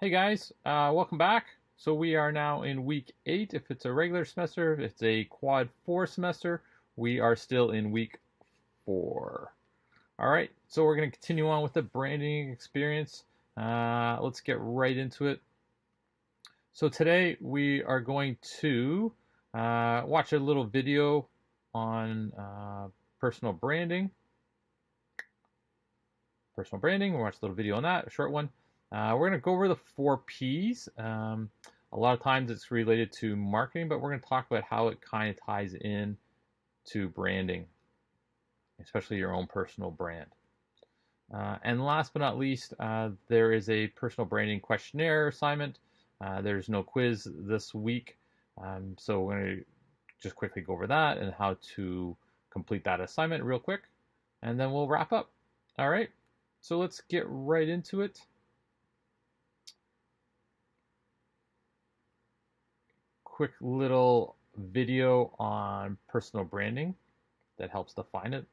Hey guys, welcome back. So we are now in week 8. If it's a regular semester, if it's a quad 4 semester, we are still in week 4. All right, so we're going to continue on with the branding experience. Let's get right into it. So today we are going to watch a little video on personal branding. We'll watch a little video on that, a short one. We're going to go over the 4Ps. A lot of times it's related to marketing, but we're going to talk about how it kind of ties in to branding, especially your own personal brand. And last but not least, there is a personal branding questionnaire assignment. There's no quiz this week, so we're going to just quickly go over that and how to complete that assignment real quick, and then we'll wrap up. All right, so let's get right into it. Quick little video on personal branding that helps define it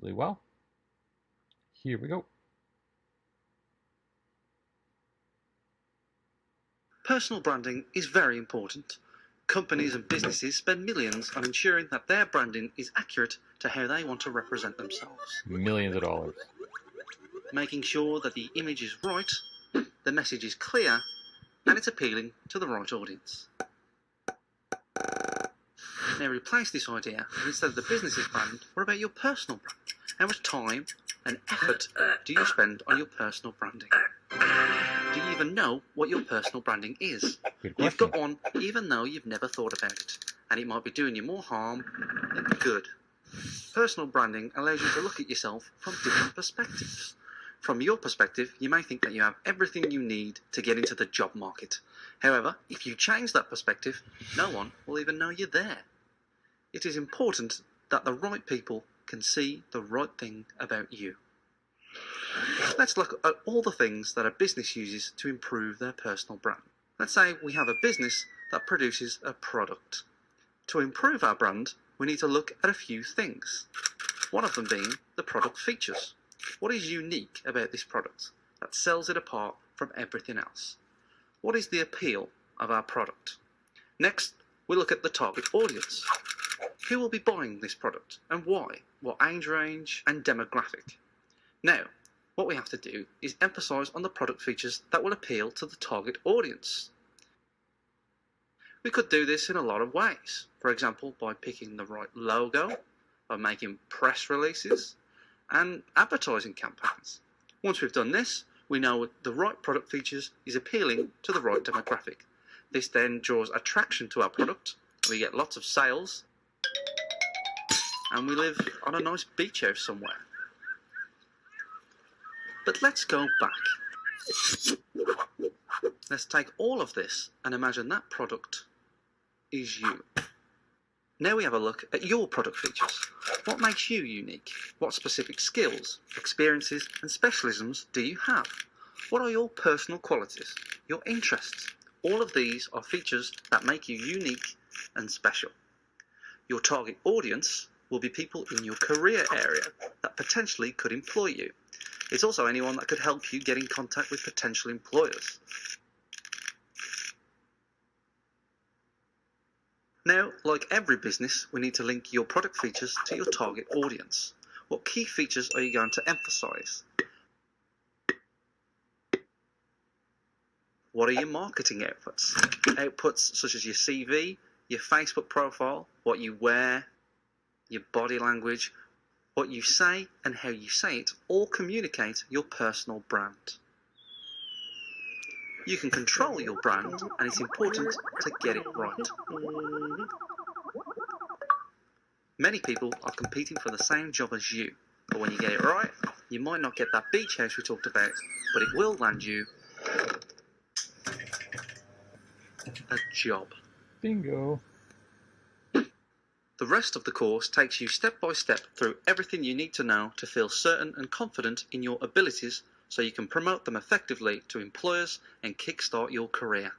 really well. Here we go. Personal branding is very important. Companies and businesses spend millions on ensuring that their branding is accurate to how they want to represent themselves. Millions of dollars. Making sure that the image is right, the message is clear, and it's appealing to the right audience. Now replace this idea, and instead of the business's brand, what about your personal brand? How much time and effort do you spend on your personal branding? Do you even know what your personal branding is? You've got one even though you've never thought about it, and it might be doing you more harm than good. Personal branding allows you to look at yourself from different perspectives. From your perspective, you may think that you have everything you need to get into the job market. However, if you change that perspective, no one will even know you're there. It is important that the right people can see the right thing about you. Let's look at all the things that a business uses to improve their personal brand. Let's say we have a business that produces a product. To improve our brand, we need to look at a few things. One of them being the product features. What is unique about this product that sells it apart from everything else? What is the appeal of our product? Next, we look at the target audience. Who will be buying this product and why? What age range and demographic? Now, what we have to do is emphasize on the product features that will appeal to the target audience. We could do this in a lot of ways. For example, by picking the right logo, by making press releases, and advertising campaigns. Once we've done this, we know the right product features is appealing to the right demographic. This then draws attraction to our product, we get lots of sales, and we live on a nice beach house somewhere. But let's go back. Let's take all of this and imagine that product is you. Now we have a look at your product features. What makes you unique? What specific skills, experiences and specialisms do you have? What are your personal qualities, your interests? All of these are features that make you unique and special. Your target audience will be people in your career area that potentially could employ you. It's also anyone that could help you get in contact with potential employers. Now, like every business, we need to link your product features to your target audience. What key features are you going to emphasize? What are your marketing outputs? Outputs such as your CV, your Facebook profile, what you wear, your body language, what you say and how you say it all communicate your personal brand. You can control your brand, and it's important to get it right. Many people are competing for the same job as you, but when you get it right, you might not get that beach house we talked about, but it will land you a job. Bingo. The rest of the course takes you step by step through everything you need to know to feel certain and confident in your abilities so you can promote them effectively to employers and kickstart your career.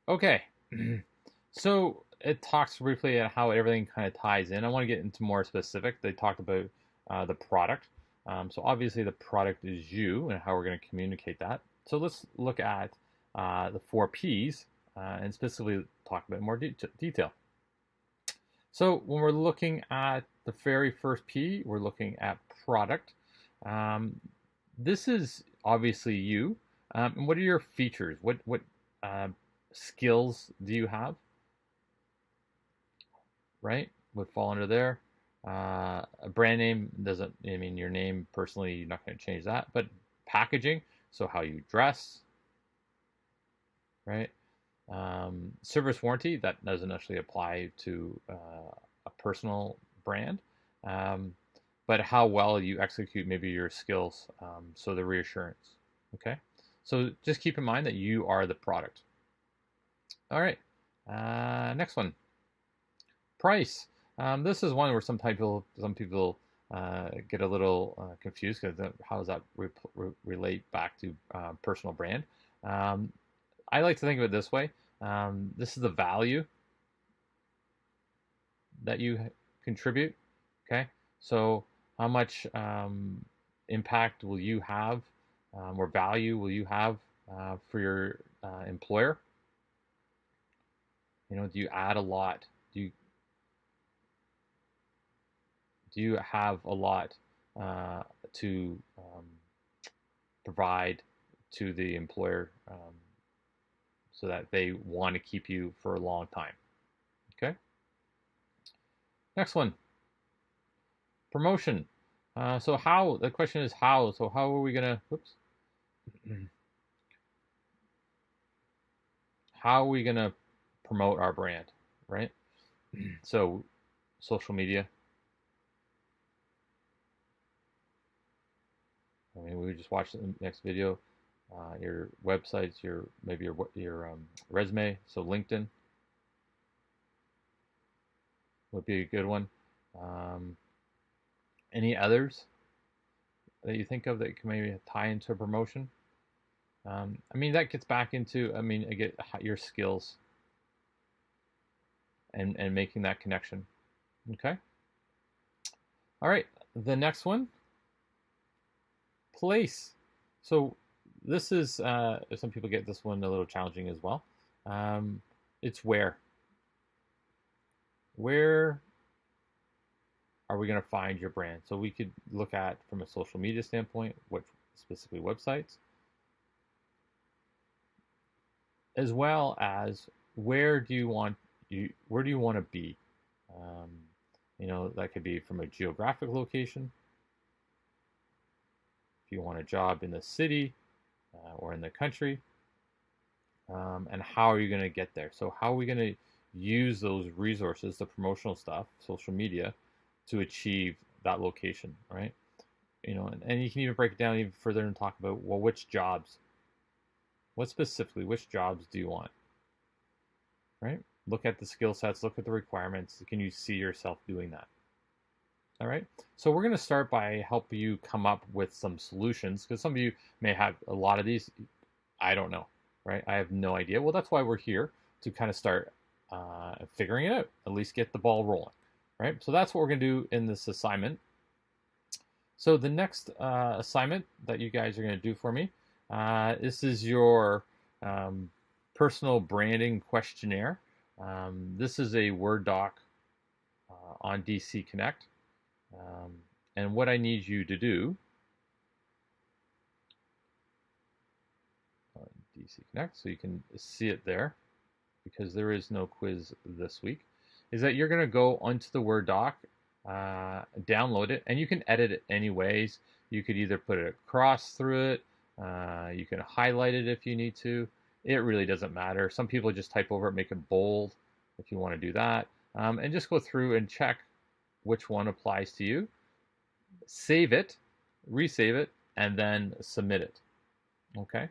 Okay, so it talks briefly on how everything kind of ties in. I want to get into more specific. They talked about the product. So obviously the product is you and how we're going to communicate that. So let's look at the 4 Ps and specifically talk about more detail. So when we're looking at the very first P, we're looking at product. Um, this is obviously you. And what are your features? What uh, skills do you have? Right? Would fall under there. A brand name doesn't. I mean, your name personally, you're not going to change that. But packaging, so how you dress, right? Service warranty, that doesn't actually apply to a personal brand, um, but how well you execute maybe your skills, so the reassurance. Okay, so just keep in mind that you are the product. All right, next one, price. This is one where some people get a little confused because how does that relate back to personal brand? Um, I like to think of it this way. This is the value that you contribute. Okay, so how much impact will you have, or value will you have for your employer? You know, do you add a lot? Do you have a lot to provide to the employer, so that they want to keep you for a long time? Okay. Next one, promotion. So how, the question is how. So how are we gonna, whoops, how are we gonna promote our brand, right? So social media. I mean, we just watched the next video. Your websites, your maybe your resume. So LinkedIn would be a good one. Um, any others that you think of that can maybe tie into a promotion? I mean, that gets back into, I mean, again, your skills and making that connection. Okay. All right. The next one, place. So this is, some people get this one a little challenging as well. It's where. Where are we going to find your brand? So we could look at from a social media standpoint, what specifically websites, as well as where do you want to be? Um, you know, that could be from a geographic location. If you want a job in the city or in the country, and how are you going to get there? So how are we going to use those resources, the promotional stuff, social media, to achieve that location, right? You know, and you can even break it down even further and talk about, well, which jobs, what specifically, which jobs do you want, right? Look at the skill sets, look at the requirements. Can you see yourself doing that? All right. So we're going to start by helping you come up with some solutions, because some of you may have a lot of these. I don't know, right? I have no idea. Well, that's why we're here, to kind of start figuring it out, at least get the ball rolling, right? So that's what we're going to do in this assignment. So the next assignment that you guys are going to do for me, this is your personal branding questionnaire. This is a Word doc on DC Connect. And what I need you to do on DC Connect, so you can see it there, because there is no quiz this week, is that you're going to go onto the Word doc, download it, and you can edit it anyways. You could either put it across through it, you can highlight it if you need to. It really doesn't matter. Some people just type over it, make it bold if you want to do that, and just go through and check which one applies to you. Save it, resave it, and then submit it. Okay.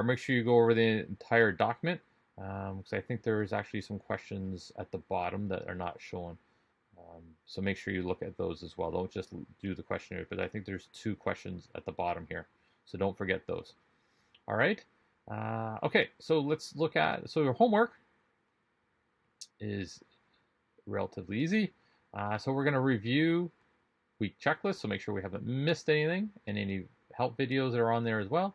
Make sure you go over the entire document, because I think there is actually some questions at the bottom that are not shown. So make sure you look at those as well. Don't just do the questionnaire, but I think there's 2 questions at the bottom here. So don't forget those. All right. Okay, so let's look at, so your homework is relatively easy. So we're going to review week checklist, so make sure we haven't missed anything, and any help videos that are on there as well.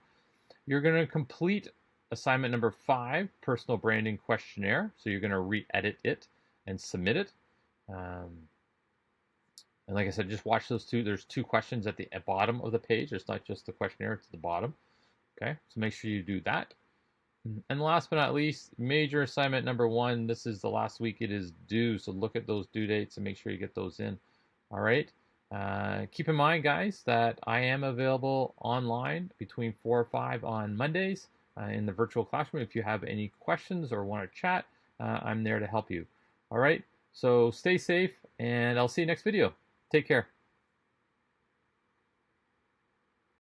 You're going to complete assignment number 5, personal branding questionnaire. So you're going to re-edit it and submit it. And like I said, just watch those two. There's 2 questions at the bottom of the page. It's not just the questionnaire, it's the bottom. Okay, so make sure you do that. And last but not least, major assignment number 1. This is the last week it is due, so look at those due dates and make sure you get those in. All right. Keep in mind, guys, that I am available online between 4 or 5 on Mondays in the virtual classroom. If you have any questions or want to chat, I'm there to help you. All right. So stay safe, and I'll see you next video. Take care.